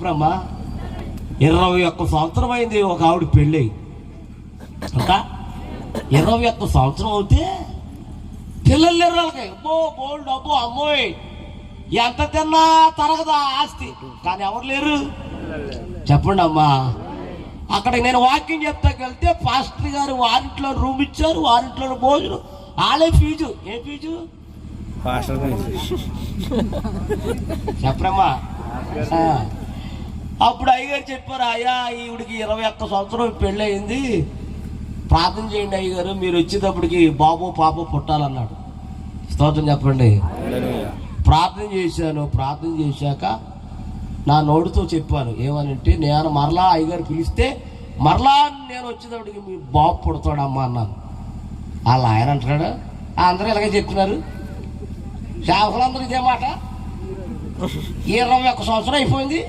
చెప్పరమ్మా 21 సంవత్సరం అయింది ఒక ఆవిడ పెళ్ళి. ఒక 21 సంవత్సరం అవుతే పిల్లలు లేరు వాళ్ళకి. అబ్బో బోల్డ్ అబ్బో అమ్మోయ్ ఎంత తిన్నా తరగదా ఆస్తి, కానీ ఎవరు లేరు చెప్పండి అమ్మా. అక్కడ నేను వాకింగ్ చెప్తాకి వెళ్తే పాస్టర్ గారు వారింట్లో రూమ్ ఇచ్చారు, వారింట్లో భోజనం, వాళ్ళే ఫీజు. ఏ ఫీజు చెప్పరమ్మా. అప్పుడు అయ్యగారు చెప్పారు, అయ్యా ఈవిడికి 21 సంవత్సరం పెళ్ళి అయింది, ప్రార్థన చేయండి అయ్యగారు, మీరు వచ్చేటప్పటికి బాబు పాప పుట్టాలన్నాడు. స్తోత్రం చెప్పండి. ప్రార్థన చేశాను. ప్రార్థన చేశాక నా నోటితో చెప్పాను ఏమనంటే, నేను మరలా అయ్యగారు పిలిస్తే మరలా నేను వచ్చేటప్పటికి మీ బాబు పుడతాడమ్మా అన్నాను. వాళ్ళు ఆయన అంటున్నాడు, అందరూ ఇలాగే చెప్తున్నారు, షాఫులందరూ ఇదే మాట. 21 సంవత్సరం అయిపోయింది,